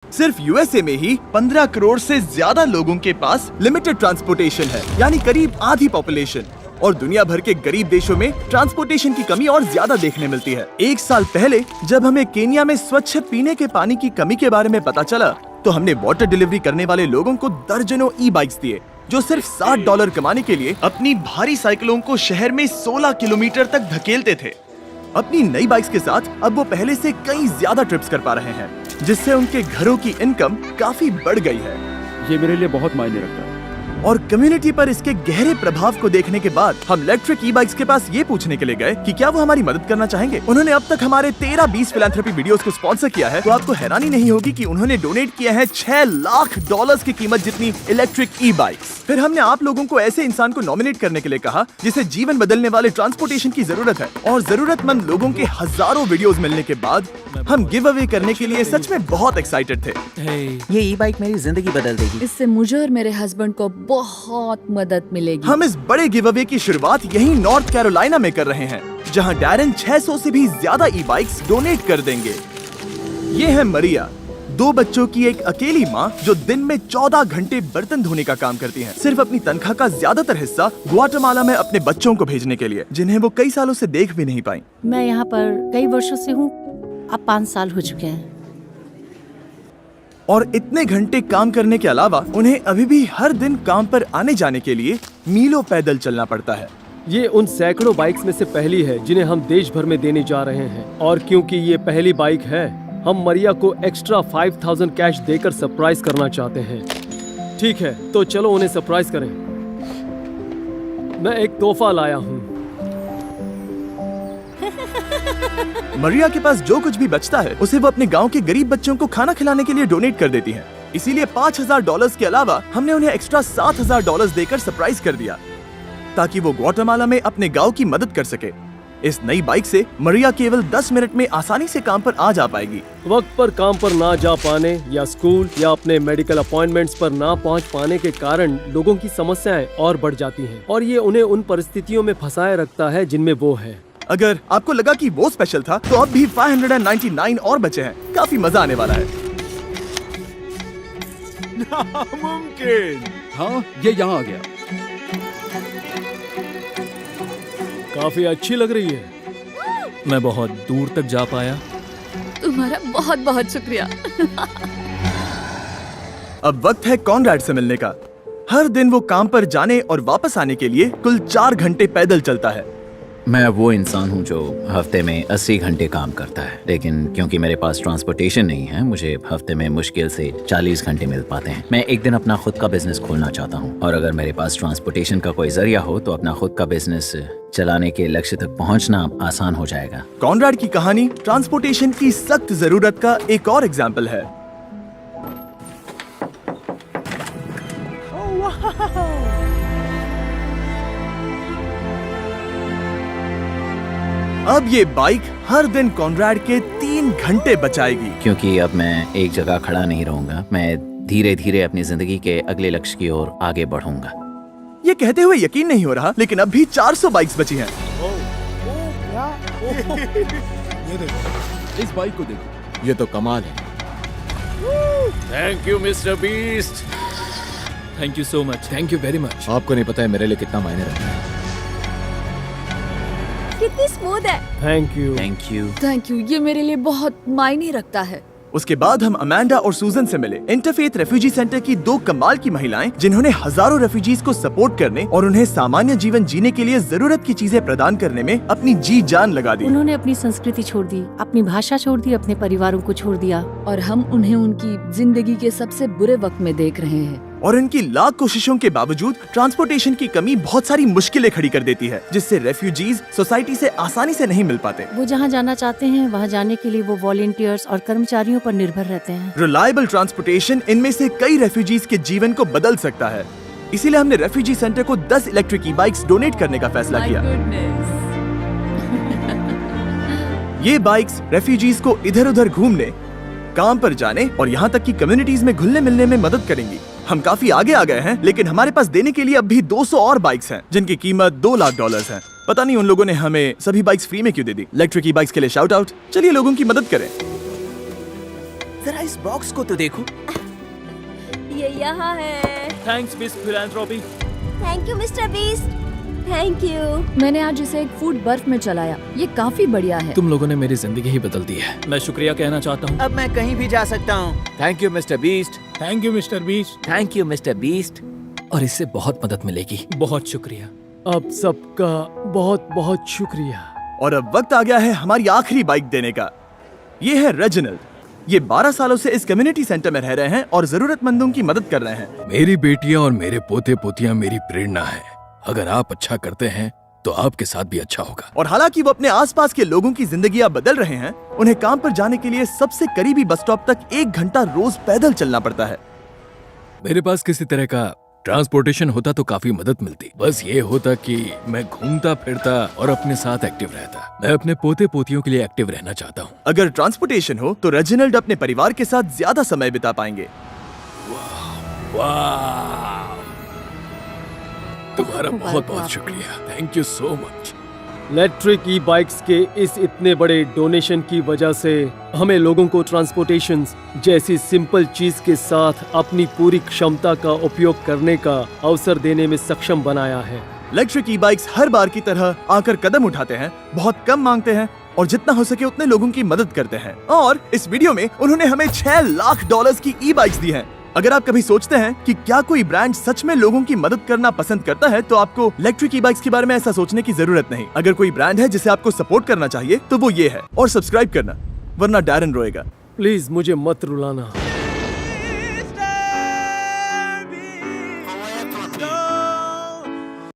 सिर्फ यूएसए में ही 15 करोड़ से ज्यादा लोगों के पास लिमिटेड ट्रांसपोर्टेशन है, यानी करीब आधी पॉपुलेशन। और दुनिया भर के गरीब देशों में ट्रांसपोर्टेशन की कमी और ज्यादा देखने मिलती है। एक साल पहले जब हमें केन्या में स्वच्छ पीने के पानी की कमी के बारे में पता चला, तो हमने वाटर डिलीवरी करने वाले लोगों को दर्जनों ई बाइक्स दिए, जो सिर्फ $60 कमाने के लिए अपनी भारी साइकिलों को शहर में 16 किलोमीटर तक धकेलते थे। अपनी नई बाइक्स के साथ अब वो पहले से कई ज्यादा ट्रिप्स कर पा रहे हैं, जिससे उनके घरों की इनकम काफी बढ़ गई है। ये मेरे लिए बहुत मायने रखता है। और कम्युनिटी पर इसके गहरे प्रभाव को देखने के बाद हम इलेक्ट्रिक ई बाइक्स के पास ये पूछने के लिए गए कि क्या वो हमारी मदद करना चाहेंगे। उन्होंने अब तक हमारे 13-20 फिलैंथ्रोपी वीडियोस को स्पॉन्सर किया है, तो आपको हैरानी नहीं होगी कि उन्होंने डोनेट किया है $6 लाख की कीमत जितनी इलेक्ट्रिक ई बाइक्स। फिर हमने आप लोगों को ऐसे इंसान को नॉमिनेट करने के लिए कहा जिसे जीवन बदलने वाले ट्रांसपोर्टेशन की जरूरत है। और जरूरतमंद लोगों के हजारों वीडियोस मिलने के बाद हम गिव अवे करने के लिए सच में बहुत एक्साइटेड थे। ये ई बाइक मेरी जिंदगी बदल देगी। इससे मुझे और मेरे हस्बैंड को बहुत मदद मिलेगी। हम इस बड़े गिव अवे की शुरुआत यहीं नॉर्थ कैरोलिना में कर रहे हैं, जहां डैरन 600 से भी ज्यादा ई बाइक्स डोनेट कर देंगे। ये है मरिया, 2 बच्चों की एक अकेली माँ जो दिन में 14 घंटे बर्तन धोने का काम करती है, सिर्फ अपनी तनख्वाह का ज्यादातर हिस्सा ग्वाटेमाला में अपने बच्चों को भेजने के लिए, जिन्हें वो कई सालों से देख भी नहीं पाई। मैं यहाँ पर कई वर्षों से हूँ, अब 5 साल हो चुके हैं। और इतने घंटे काम करने के अलावा उन्हें अभी भी हर दिन काम पर आने जाने के लिए मीलों पैदल चलना पड़ता है। ये उन सैकड़ों बाइक्स में से पहली है जिन्हें हम देश भर में देने जा रहे हैं। और क्योंकि ये पहली बाइक है, हम मरिया को एक्स्ट्रा 5000 कैश देकर सरप्राइज करना चाहते हैं। ठीक है, तो चलो उन्हें सरप्राइज करें। मैं एक तोहफा लाया हूँ। मरिया के पास जो कुछ भी बचता है उसे वो अपने गांव के गरीब बच्चों को खाना खिलाने के लिए डोनेट कर देती है। इसीलिए $5000 के अलावा हमने उन्हें एक्स्ट्रा $7000 देकर सरप्राइज कर दिया, ताकि वो ग्वाटेमाला में अपने गांव की मदद कर सके। इस नई बाइक से मरिया केवल 10 मिनट में आसानी से काम पर आ जा पाएगी। वक्त पर काम पर ना जा पाने या स्कूल या अपने मेडिकल अपॉइंटमेंट्स पर ना पहुंच पाने के कारण लोगों की समस्याएं और बढ़ जाती हैं, और ये उन्हें उन परिस्थितियों में फंसाए रखता है जिनमें वो है। अगर आपको लगा कि वो स्पेशल था, तो अब भी 599 और बचे हैं। काफी मजा आने वाला है। नामुमकिन। हाँ, ये यहाँ आ गया। काफी अच्छी लग रही है। मैं बहुत दूर तक जा पाया। तुम्हारा बहुत बहुत शुक्रिया। अब वक्त है कॉनराड से मिलने का। हर दिन वो काम पर जाने और वापस आने के लिए कुल 4 घंटे पैदल चलता है। मैं वो इंसान हूँ जो हफ्ते में 80 घंटे काम करता है, लेकिन क्योंकि मेरे पास ट्रांसपोर्टेशन नहीं है, मुझे हफ्ते में मुश्किल से 40 घंटे मिल पाते हैं। मैं एक दिन अपना खुद का बिजनेस खोलना चाहता हूँ, और अगर मेरे पास ट्रांसपोर्टेशन का कोई जरिया हो तो अपना खुद का बिजनेस चलाने के लक्ष्य तक पहुँचना आसान हो जाएगा। कॉनराड की कहानी ट्रांसपोर्टेशन की सख्त जरूरत का एक और एग्जाम्पल है। अब ये बाइक हर दिन कॉनराड के 3 घंटे बचाएगी। क्योंकि अब मैं एक जगह खड़ा नहीं रहूंगा, मैं धीरे धीरे अपनी जिंदगी के अगले लक्ष्य की ओर आगे बढ़ूंगा। ये कहते हुए यकीन नहीं हो रहा, लेकिन अब भी 400 बाइक्स बची हैं। ये देखो, इस बाइक को देखो, ये तो कमाल है। Thank you mister beast. Thank you so much. Thank you very much. आपको नहीं पता है मेरे लिए कितना मायने रखता है। कितनी स्मूथ है। Thank you. Thank you. Thank you, ये मेरे लिए बहुत मायने रखता है। उसके बाद हम अमांडा और सूजन से मिले, इंटरफेथ रेफ्यूजी सेंटर की 2 कमाल की महिलाएं, जिन्होंने हजारों रेफ्यूजीज को सपोर्ट करने और उन्हें सामान्य जीवन जीने के लिए जरूरत की चीजें प्रदान करने में अपनी जी जान लगा दी। उन्होंने अपनी संस्कृति छोड़ दी, अपनी भाषा छोड़ दी, अपने परिवारों को छोड़ दिया, और हम उन्हें उनकी जिंदगी के सबसे बुरे वक्त में देख रहे हैं। और इनकी लाख कोशिशों के बावजूद ट्रांसपोर्टेशन की कमी बहुत सारी मुश्किलें खड़ी कर देती है, जिससे रेफ्यूजीज सोसाइटी से आसानी से नहीं मिल पाते। वो जहाँ जाना चाहते हैं वहाँ जाने के लिए वो वॉलेंटियर्स और कर्मचारियों पर निर्भर रहते हैं। रिलायबल ट्रांसपोर्टेशन इनमें से कई रेफ्यूजीज के जीवन को बदल सकता है। इसीलिए हमने रेफ्यूजी सेंटर को 10 इलेक्ट्रिक ई बाइक्स डोनेट करने का फैसला किया। ये बाइक्स रेफ्यूजीज को इधर उधर घूमने, काम पर जाने और यहाँ तक कि कम्युनिटीज में घुलने मिलने में मदद करेंगी। हम काफी आगे आ गए हैं, लेकिन हमारे पास देने के लिए अब भी 200 और बाइक्स हैं, जिनकी कीमत $2 लाख है। पता नहीं उन लोगों ने हमें सभी बाइक्स फ्री में क्यों दे दी। इलेक्ट्रिक ई बाइक्स के लिए शाउट आउट। चलिए लोगों की मदद करें। जरा इस बॉक्स को तो देखो। ये यहाँ है। Thanks miss philanthropy. Thank you mister beast. Thank you. मैंने आज इसे एक फूड बर्फ में चलाया। ये काफी बढ़िया है। तुम लोगों ने मेरी जिंदगी ही बदल दी है। मैं शुक्रिया कहना चाहता हूँ। अब मैं कहीं भी जा सकता हूँ। Thank you mister beast. Thank you mister beast. Thank you mister beast. और इससे बहुत मदद मिलेगी। बहुत शुक्रिया। अब सबका बहुत बहुत शुक्रिया। और अब वक्त आ गया है हमारी आखिरी बाइक देने का। ये है रेजिनल्ड। ये 12 सालों से इस कम्युनिटी सेंटर में रह रहे हैं और जरूरतमंदों की मदद कर रहे हैं। मेरी बेटियां और मेरे पोते पोतियां मेरी प्रेरणा है। अगर आप अच्छा करते हैं तो आपके साथ भी अच्छा होगा। और हालांकि वो अपने आसपास के लोगों की जिंदगियां बदल रहे हैं, उन्हें काम पर जाने के लिए सबसे करीबी बस स्टॉप तक 1 घंटा रोज पैदल चलना पड़ता है। मेरे पास किसी तरह का ट्रांसपोर्टेशन होता तो काफी मदद मिलती। बस ये होता कि मैं घूमता फिरता और अपने साथ एक्टिव रहता। मैं अपने पोते पोतियों के लिए एक्टिव रहना चाहता हूँ। अगर ट्रांसपोर्टेशन हो तो रेजिनल्ड अपने परिवार के साथ ज्यादा समय बिता पाएंगे। वाह, तुम्हारा बहुत बहुत शुक्रिया। Thank you so much. Electric E bikes के इस इतने बड़े डोनेशन की वजह से हमें लोगों को ट्रांसपोर्टेशन जैसी सिंपल चीज के साथ अपनी पूरी क्षमता का उपयोग करने का अवसर देने में सक्षम बनाया है। इलेक्ट्रिक ई बाइक्स हर बार की तरह आकर कदम उठाते हैं, बहुत कम मांगते हैं और जितना हो सके उतने लोगों की मदद करते हैं। और इस वीडियो में उन्होंने हमें $6 लाख की ई बाइक्स दी हैं। अगर आप कभी सोचते हैं कि क्या कोई ब्रांड सच में लोगों की मदद करना पसंद करता है, तो आपको इलेक्ट्रिक ई बाइक्स के बारे में ऐसा सोचने की जरूरत नहीं। अगर कोई ब्रांड है जिसे आपको सपोर्ट करना चाहिए तो वो ये है। और सब्सक्राइब करना, वरना डैरन रोएगा। प्लीज मुझे मत रुलाना।